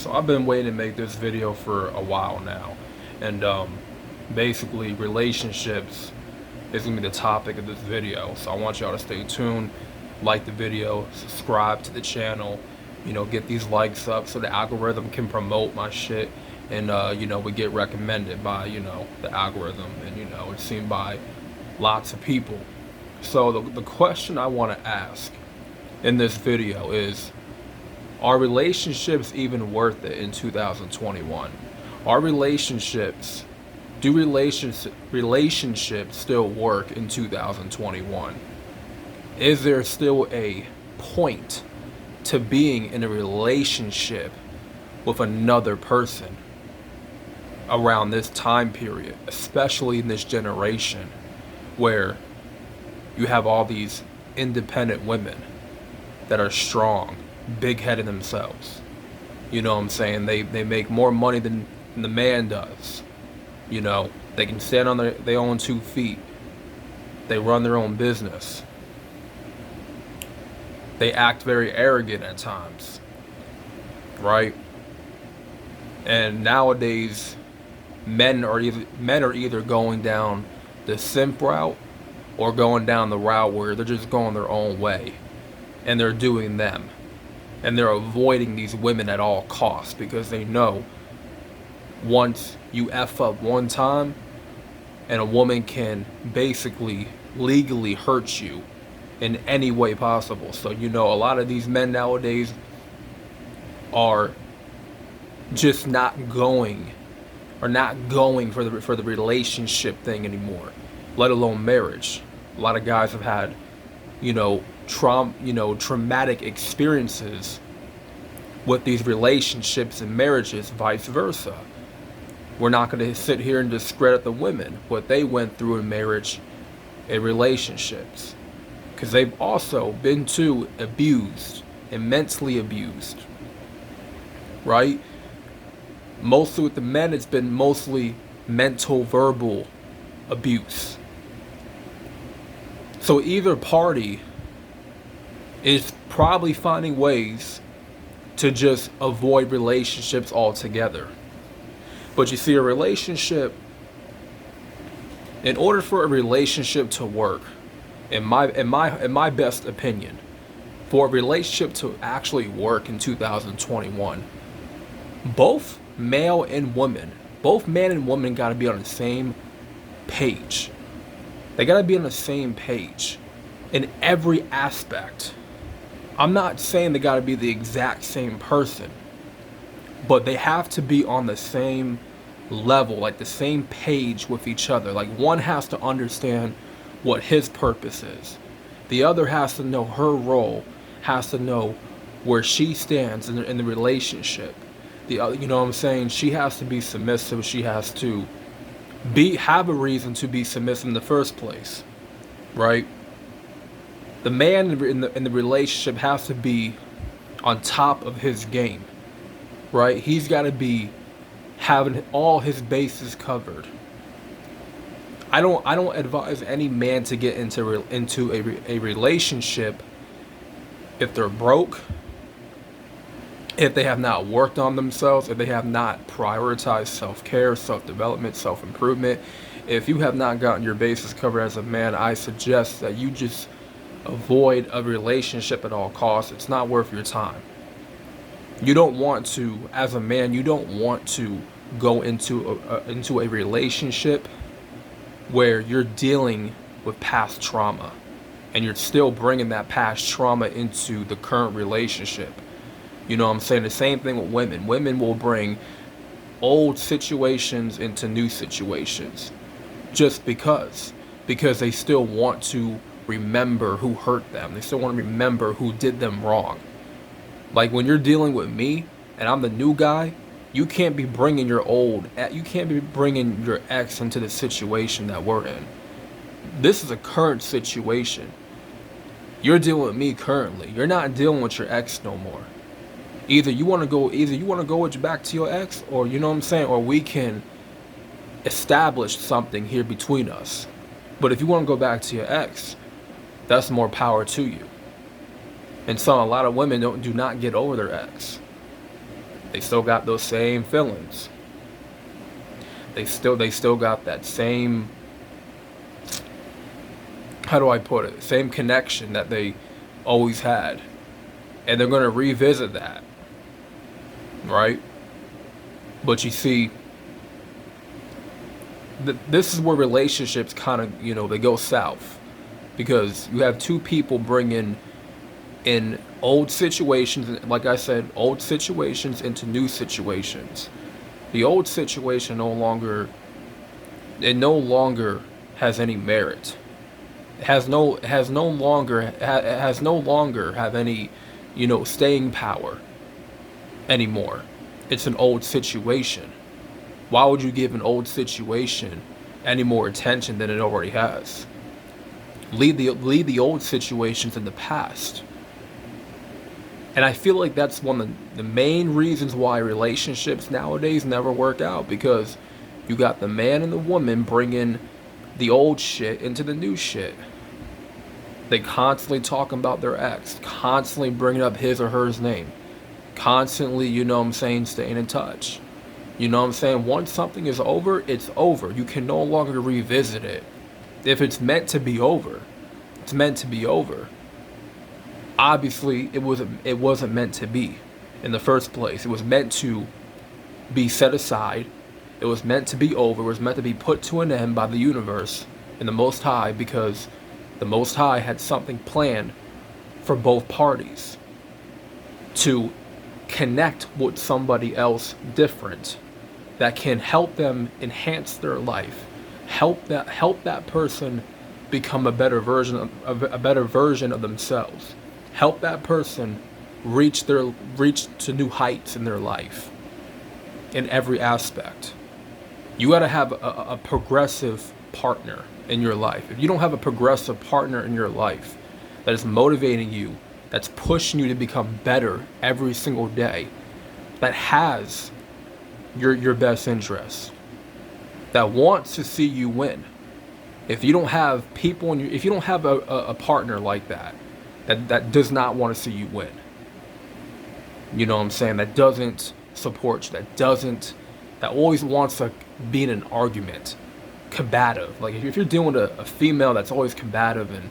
So I've been waiting to make this video for a while now, and basically relationships is gonna be the topic of this video. So I want y'all to stay tuned, like the video, subscribe to the channel, get these likes up so the algorithm can promote my shit, and we get recommended by the algorithm, and it's seen by lots of people. So the question I want to ask in this video is, are relationships even worth it in 2021? Are relationships, do relationships still work in 2021? Is there still a point to being in a relationship with another person around this time period, especially in this generation where you have all these independent women that are strong, big-headed themselves? You know what I'm saying? They make more money than the man does. They can stand on their own 2 feet. They run their own business. They act very arrogant at times, right? And nowadays, men are either going down the simp route or going down the route where they're just going their own way, and they're doing them, and they're avoiding these women at all costs, because they know once you F up one time, and a woman can basically legally hurt you in any way possible. So a lot of these men nowadays are just not going for the relationship thing anymore, let alone marriage. A lot of guys have had traumatic experiences with these relationships and marriages, vice versa. We're not going to sit here and discredit the women, what they went through in marriage and relationships, because they've also been too abused, immensely abused, right? Mostly with the men, it's been mostly mental, verbal abuse. So either party is probably finding ways to just avoid relationships altogether. But you see, a relationship, in order for a relationship to work, in my best opinion, for a relationship to actually work in 2021, both male and woman, both man and woman got to be on the same page. They got to be on the same page in every aspect. I'm not saying they got to be the exact same person, but they have to be on the same level, like the same page with each other. Like, one has to understand what his purpose is. The other has to know her role, has to know where she stands in the relationship. The other, you know what I'm saying? She has to be submissive. She has to have a reason to be submissive in the first place, right? The man in the relationship has to be on top of his game, right? He's got to be having all his bases covered. I don't advise any man to get into a relationship if they're broke, if they have not worked on themselves, if they have not prioritized self-care, self-development, self-improvement. If you have not gotten your bases covered as a man, I suggest that you just avoid a relationship at all costs. It's not worth your time. You don't want to, as a man, you don't want to go into a relationship where you're dealing with past trauma, and you're still bringing that past trauma into the current relationship. You know what I'm saying? The same thing with women. Women will bring old situations into new situations just because they still want to remember who hurt them. They still want to remember who did them wrong. Like, when you're dealing with me and I'm the new guy, you can't be bringing your ex into the situation that we're in. This is a current situation. You're dealing with me currently. You're not dealing with your ex no more. Either you want to go back to your ex, or you know what I'm saying, or we can establish something here between us. But if you want to go back to your ex, that's more power to you. And so a lot of women do not get over their ex. They still got those same feelings. They still got that same, how do I put it? Same connection that they always had. And they're going to revisit that. Right? But you see, this is where relationships kind of, they go south. Because you have two people bringing in old situations, like I said, old situations into new situations. The old situation no longer has any merit. Has no longer have any, staying power anymore. It's an old situation. Why would you give an old situation any more attention than it already has? Leave the old situations in the past. And I feel like that's one of the main reasons why relationships nowadays never work out, because you got the man and the woman bringing the old shit into the new shit. They constantly talking about their ex, constantly bringing up his or her name, constantly, staying in touch. Once something is over, it's over. You can no longer revisit it. If it's meant to be over, it's meant to be over. Obviously, it wasn't meant to be in the first place. It was meant to be set aside. It was meant to be over. It was meant to be put to an end by the universe and the Most High, because the Most High had something planned for both parties to connect with somebody else different that can help them enhance their life, help that person become a better version of themselves. Help that person reach to new heights in their life, in every aspect. You got to have a progressive partner in your life. If you don't have a progressive partner in your life that is motivating you, that's pushing you to become better every single day, that has your best interests, that wants to see you win. If you don't have if you don't have a partner like that does not want to see you win, that doesn't support you, that always wants to be in an argument, combative. Like if you're dealing with a female that's always combative and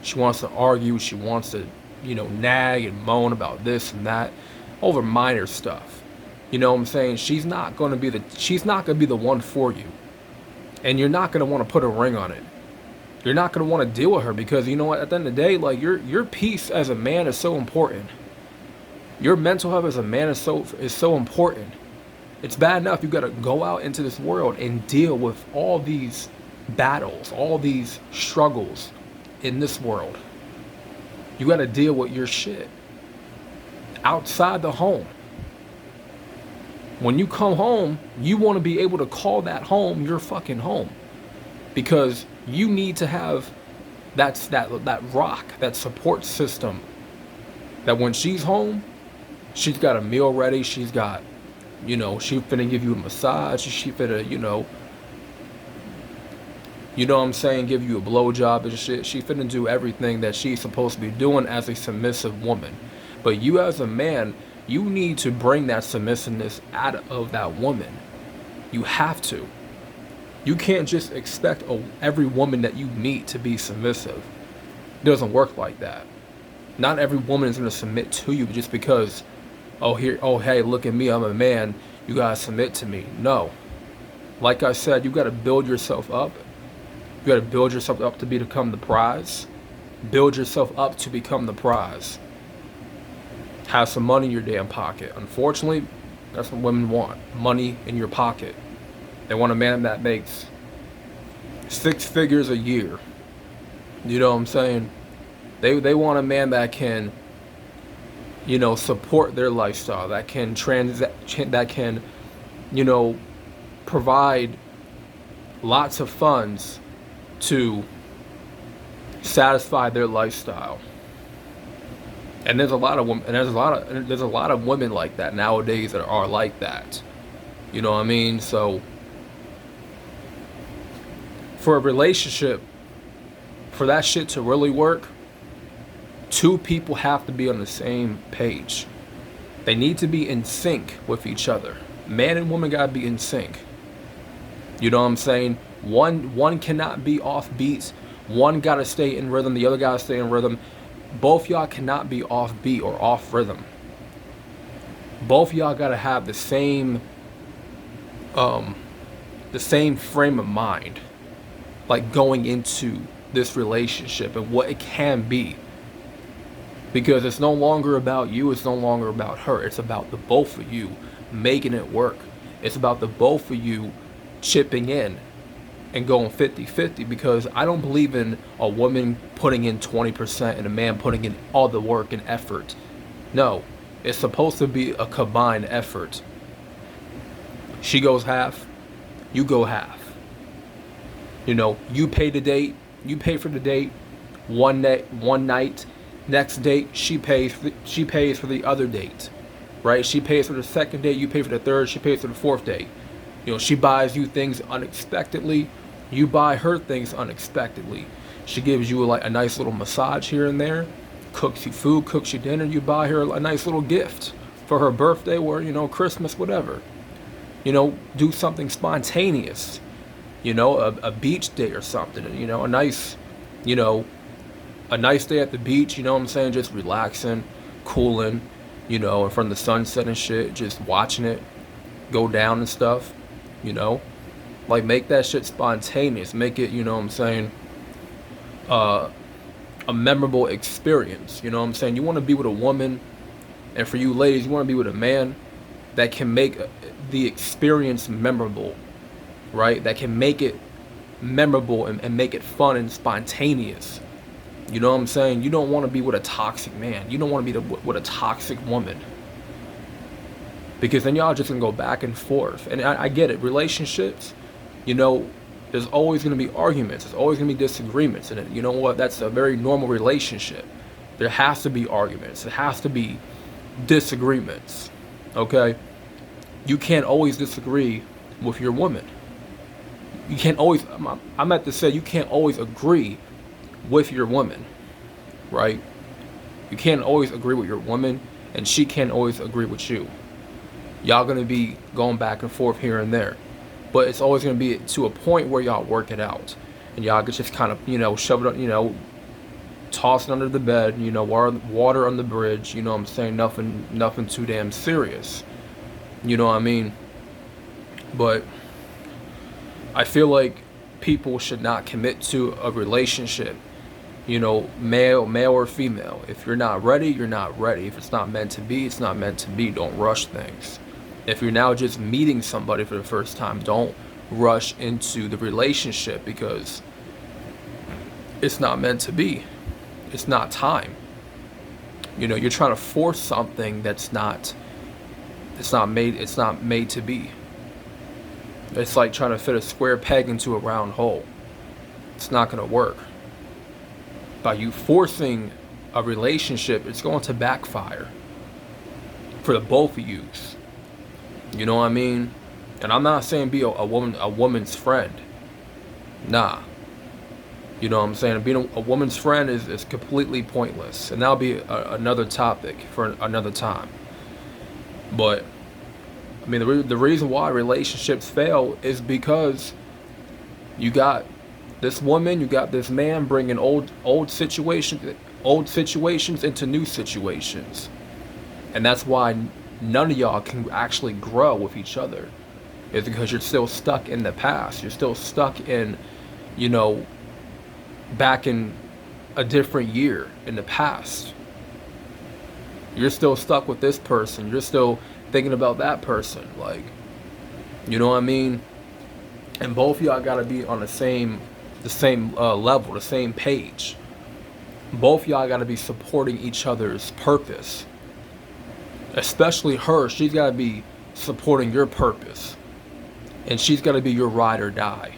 she wants to argue, she wants to, nag and moan about this and that over minor stuff. She's not going to be the one for you. And you're not going to want to put a ring on it. You're not going to want to deal with her, because you know what, at the end of the day, like your peace as a man is so important. Your mental health as a man is so important. It's bad enough you got to go out into this world and deal with all these battles, all these struggles in this world. You got to deal with your shit outside the home. When you come home, you want to be able to call that home your fucking home, because you need to have that rock, that support system, that when she's home, she's got a meal ready, she's got, she finna give you a massage, she finna, give you a blowjob and shit. She finna do everything that she's supposed to be doing as a submissive woman. But you as a man, you need to bring that submissiveness out of that woman. You have to. You can't just expect every woman that you meet to be submissive. It doesn't work like that. Not every woman is going to submit to you just because, hey, look at me, I'm a man, you got to submit to me. No. Like I said, you got to build yourself up. You got to build yourself up to become the prize. Build yourself up to become the prize. Have some money in your damn pocket. Unfortunately, that's what women want. Money in your pocket. They want a man that makes 6 figures a year. You know what I'm saying? They want a man that can, support their lifestyle, that can provide lots of funds to satisfy their lifestyle. And there's a lot of women, and there's a lot of women like that nowadays that are like that. You know what I mean? So for a relationship, for that shit to really work, 2 people have to be on the same page. They need to be in sync with each other. Man and woman gotta be in sync. You know what I'm saying? One cannot be off beats. One gotta stay in rhythm. The other gotta stay in rhythm. Both y'all cannot be off beat or off rhythm. Both y'all gotta have the same frame of mind, like going into this relationship and what it can be. Because it's no longer about you, it's no longer about her. It's about the both of you making it work. It's about the both of you chipping in and going 50-50, because I don't believe in a woman putting in 20% and a man putting in all the work and effort. No, it's supposed to be a combined effort. She goes half, you go half. You know, you pay the date, you pay for the date, one night, next date she pays for the other date, right? She pays for the second date, you pay for the third, she pays for the fourth date. You know, she buys you things unexpectedly, you buy her things unexpectedly. She gives you like a nice little massage here and there, cooks you food, cooks you dinner, you buy her a nice little gift for her birthday or, you know, Christmas, whatever. You know, do something spontaneous, you know, a beach day or something, you know, a nice day at the beach, you know what I'm saying, just relaxing, cooling, you know, in front of the sunset and shit, just watching it go down and stuff, you know, like make that shit spontaneous, make it, you know what I'm saying, a memorable experience, you know what I'm saying. You want to be with a woman, and for you ladies, you want to be with a man that can make the experience memorable, right? That can make it memorable and make it fun and spontaneous. You know what I'm saying? You don't want to be with a toxic man. You don't want to be with a toxic woman. Because then y'all just gonna go back and forth. And I get it. Relationships, you know, there's always gonna be arguments. There's always gonna be disagreements. And you know what? That's a very normal relationship. There has to be arguments. There has to be disagreements. Okay? You can't always disagree with your woman. You can't always, I'm at to say, you can't always agree with your woman, right? You can't always agree with your woman, and she can't always agree with you. Y'all gonna be going back and forth here and there, but it's always gonna be to a point where y'all work it out, and y'all could just kind of, you know, shove it, you know, toss it under the bed, you know, water on the bridge. You know what I'm saying? Nothing too damn serious. You know what I mean? But I feel like people should not commit to a relationship, you know, male or female. If you're not ready, you're not ready. If it's not meant to be, it's not meant to be. Don't rush things. If you're now just meeting somebody for the first time, don't rush into the relationship, because it's not meant to be. It's not time. You know, you're trying to force something that's not made to be. It's like trying to fit a square peg into a round hole. It's not going to work. By you forcing a relationship, it's going to backfire for the both of yous. You know what I mean? And I'm not saying be a woman's friend. Nah. You know what I'm saying? Being a woman's friend is completely pointless. And that'll be another topic for another time. But I mean, the reason why relationships fail is because you got this woman, you got this man bringing old situations into new situations, and that's why none of y'all can actually grow with each other. Is because you're still stuck in the past. You're still stuck in, you know, back in a different year in the past. You're still stuck with this person. You're still thinking about that person, like, you know what I mean? And both of y'all gotta be on the same level, the same page. Both of y'all gotta be supporting each other's purpose. Especially her, she's gotta be supporting your purpose, and she's gotta be your ride or die.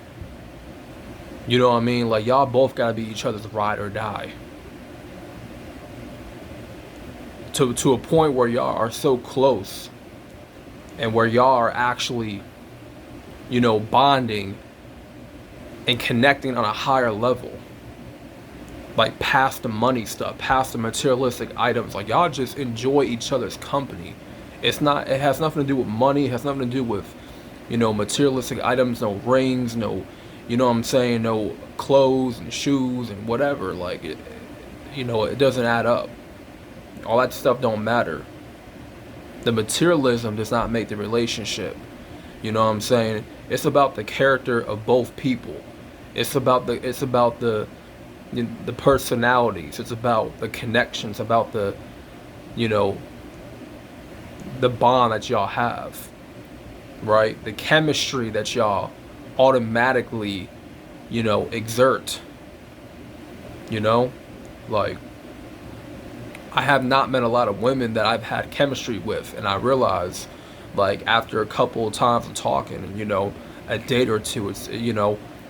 You know what I mean? Like, y'all both gotta be each other's ride or die. To a point where y'all are so close, and where y'all are actually, you know, bonding and connecting on a higher level, like past the money stuff, past the materialistic items. Like, y'all just enjoy each other's company. It has nothing to do with money. It has nothing to do with, materialistic items, no rings, no, what I'm saying, no clothes and shoes and whatever. Like, it doesn't add up. All that stuff don't matter. The materialism does not make the relationship. You know what I'm saying? It's about the character of both people. It's about the personalities. It's about the connections, about you know, the bond that y'all have, right? The chemistry that y'all automatically, exert, you know? Like, I have not met a lot of women that I've had chemistry with, and I realize, like, after a couple of times of talking, and, a date or two,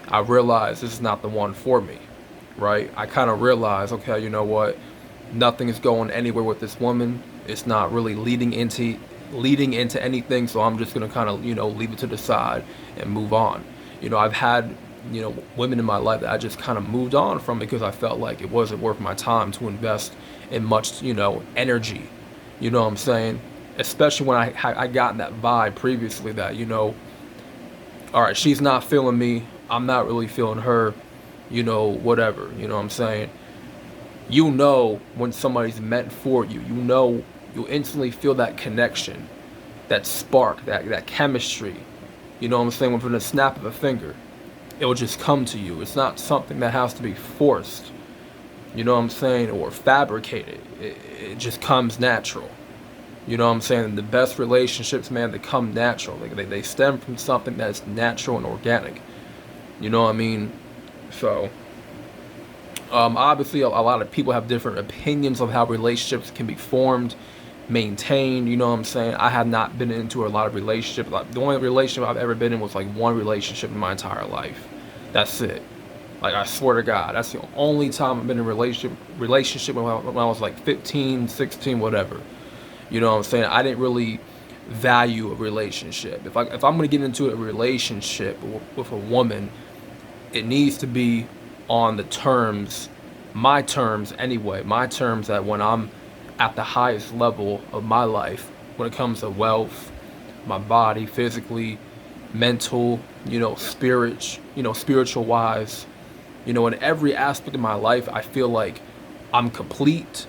I realize this is not the one for me, right? I kind of realize, okay, you know what? Nothing is going anywhere with this woman. It's not really leading into anything, so I'm just gonna kind of, leave it to the side and move on. I've had, women in my life that I just kind of moved on from because I felt like it wasn't worth my time to invest in much, energy. You know what I'm saying? Especially when I gotten that vibe previously that, all right, she's not feeling me. I'm not really feeling her. Whatever. You know what I'm saying? When somebody's meant for you. You instantly feel that connection, that spark, that chemistry. You know what I'm saying? Within the snap of a finger, it will just come to you. It's not something that has to be forced. You know what I'm saying? Or fabricated. It just comes natural. You know what I'm saying? The best relationships, man, they come natural. They stem from something that's natural and organic. You know what I mean? So, obviously, a lot of people have different opinions of how relationships can be formed, maintained. You know what I'm saying? I have not been into a lot of relationships. Like, the only relationship I've ever been in was like one relationship in my entire life. That's it. Like, I swear to God, that's the only time I've been in a relationship when I was like 15, 16, whatever. You know what I'm saying? I didn't really value a relationship. If I'm going to get into a relationship with a woman, it needs to be on the terms, my terms anyway, my terms that when I'm at the highest level of my life, when it comes to wealth, my body, physically, mental, spiritual wise, in every aspect of my life, I feel like I'm complete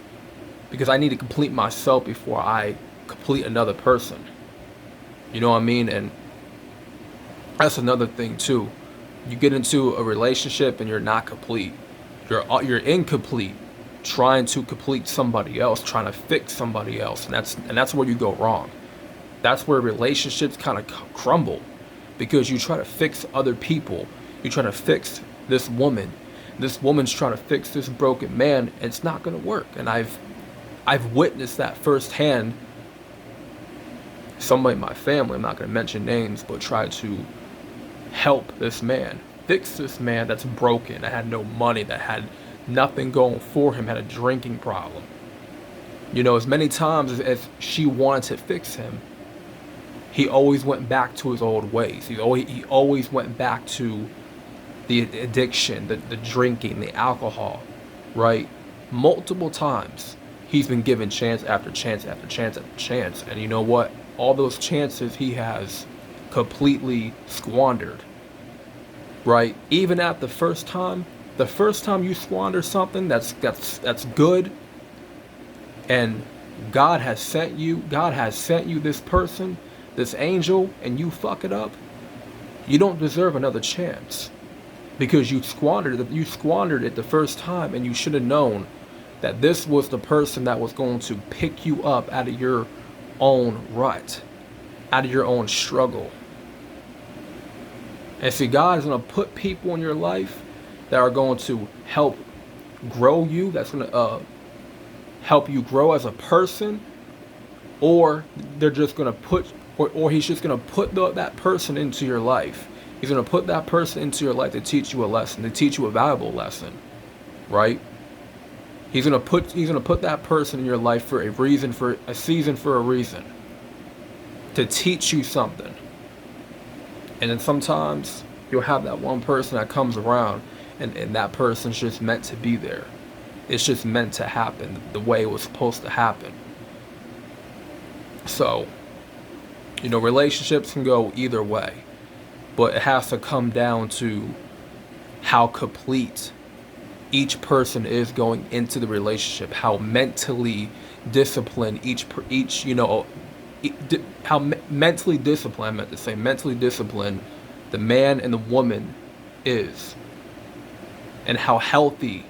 because I need to complete myself before I complete another person. You know what I mean? And that's another thing too. You get into a relationship and you're not complete. You're incomplete, trying to complete somebody else, trying to fix somebody else, and that's where you go wrong. That's where relationships kind of crumble, because you try to fix other people. You try to fix this woman. This woman's trying to fix this broken man, and it's not gonna work. And I've witnessed that firsthand. Somebody in my family, I'm not gonna mention names, but tried to help this man, fix this man that's broken, that had no money, that had nothing going for him, had a drinking problem. As many times as she wanted to fix him, he always went back to his old ways. He always went back to the addiction, the drinking, the alcohol, right? Multiple times he's been given chance after chance after chance after chance. And you know what? All those chances he has completely squandered, right? Even at the first time you squander something that's good, and God has sent you this person, this angel, and you fuck it up, you don't deserve another chance, because you squandered it the first time, and you should have known that this was the person that was going to pick you up out of your own rut, out of your own struggle. And see, God is going to put people in your life that are going to help grow you, that's going to help you grow as a person, or they're just going to or he's just going to put that person into your life. He's going to put that person into your life to teach you a lesson, to teach you a valuable lesson, right? He's going to put that person in your life for a reason, for a season, for a reason, to teach you something. And then sometimes you'll have that one person that comes around, and that person's just meant to be there. It's just meant to happen the way it was supposed to happen. So You know, relationships can go either way, but it has to come down to how complete each person is going into the relationship, how mentally disciplined each mentally disciplined, I meant to say mentally disciplined, the man and the woman is, and how healthy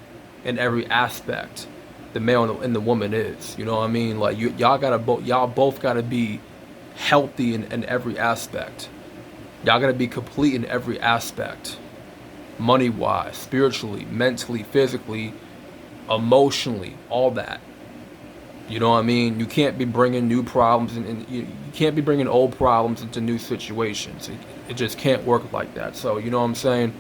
in every aspect the male and the woman is. You know what I mean? Like y'all both gotta be healthy in every aspect. Y'all gotta be complete in every aspect, money wise, spiritually, mentally, physically, emotionally, all that. You know what I mean? You can't be bringing new problems and you can't be bringing old problems into new situations. It just can't work like that. So, you know what I'm saying?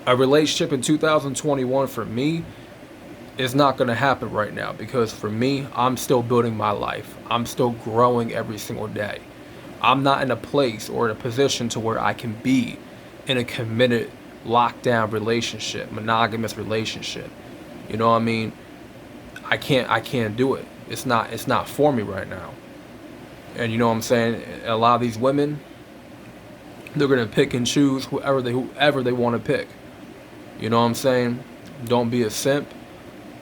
A relationship in 2021 for me is not going to happen right now, because for me, I'm still building my life. I'm still growing every single day. I'm not in a place or in a position to where I can be in a committed, lockdown relationship, monogamous relationship. You know what I mean? I can't do it. It's not for me right now. And you know what I'm saying? A lot of these women, they're gonna pick and choose whoever they want to pick. You know what I'm saying? Don't be a simp.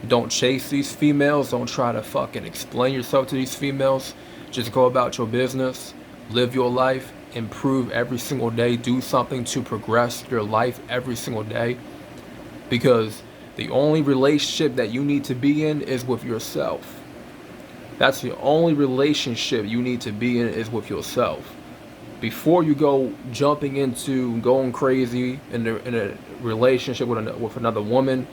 Don't chase these females. Don't try to fucking explain yourself to these females. Just go about your business. Live your life. Improve every single day. Do something to progress your life every single day. Because the only relationship that you need to be in is with yourself. That's the only relationship you need to be in, is with yourself. Before you go jumping into going crazy in a relationship with another woman,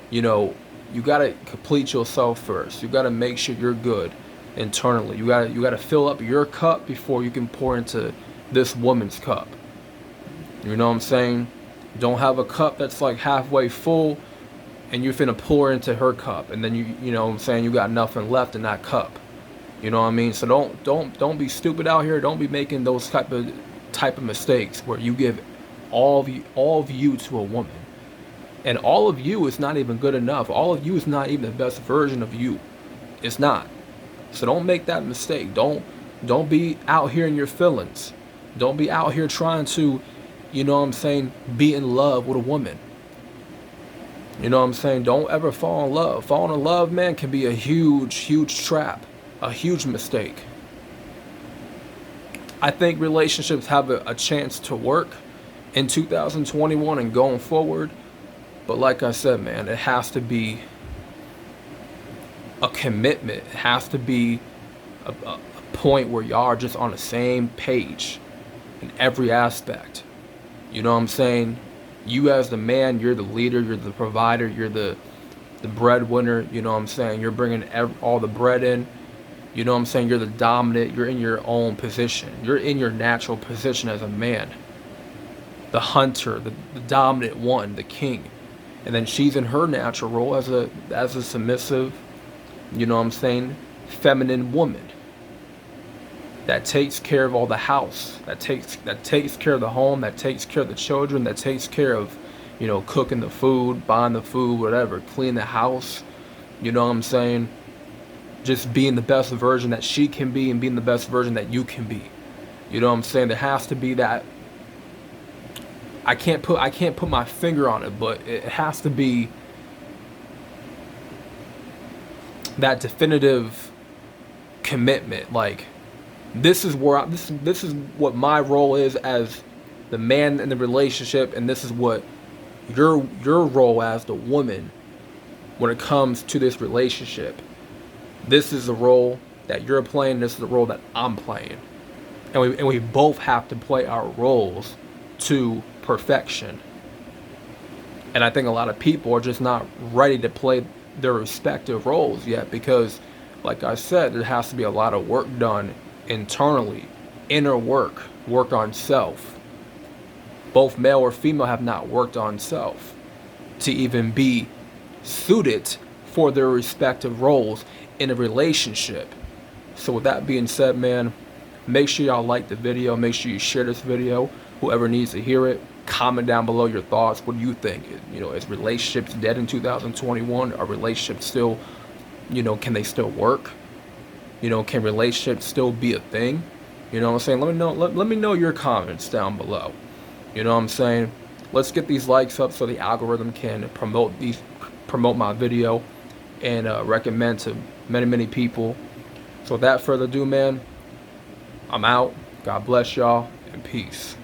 you know, you gotta complete yourself first. You gotta make sure you're good internally. You gotta fill up your cup before you can pour into this woman's cup. You know what I'm saying? Don't have a cup that's like halfway full and you're finna pour into her cup, and then you know what I'm saying, you got nothing left in that cup. You know what I mean? So don't be stupid out here. Don't be making those type of mistakes where you give all of you to a woman. And all of you is not even good enough. All of you is not even the best version of you. It's not. So don't make that mistake. Don't be out here in your feelings. Don't be out here trying to, you know what I'm saying, be in love with a woman. You know what I'm saying? Don't ever fall in love. Falling in love, man, can be a huge trap. A huge mistake. I think relationships have a chance to work in 2021 and going forward. But like I said, man, it has to be a commitment. It has to be a point where y'all are just on the same page in every aspect. You know what I'm saying? You as the man, you're the leader, you're the provider, you're the breadwinner. You know what I'm saying? You're bringing all the bread in. You know what I'm saying? You're the dominant. You're in your own position. You're in your natural position as a man. The hunter, the dominant one, the king. And then she's in her natural role as a submissive, you know what I'm saying, feminine woman that takes care of all the house, that takes care of the home, that takes care of the children, that takes care of, you know, cooking the food, buying the food, whatever, clean the house. You know what I'm saying? Just being the best version that she can be and being the best version that you can be. You know what I'm saying? There has to be that. I can't put my finger on it, but it has to be that definitive commitment. Like, this is where this is what my role is as the man in the relationship, and this is what your role as the woman when it comes to this relationship. This is the role that you're playing. This is the role that I'm playing, and we both have to play our roles to perfection. And I think a lot of people are just not ready to play their respective roles yet, because, like I said, there has to be a lot of work done internally, inner work on self. Both male or female have not worked on self to even be suited for their respective roles in a relationship. So with that being said, man, make sure y'all like the video. Make sure you share this video. Whoever needs to hear it, comment down below your thoughts. What do you think? You know, is relationships dead in 2021? Are relationships still, you know, can they still work? You know, can relationships still be a thing? You know what I'm saying? Let me know your comments down below. You know what I'm saying? Let's get these likes up so the algorithm can promote my video and recommend to many people. So without further ado, man, I'm out. God bless y'all and peace.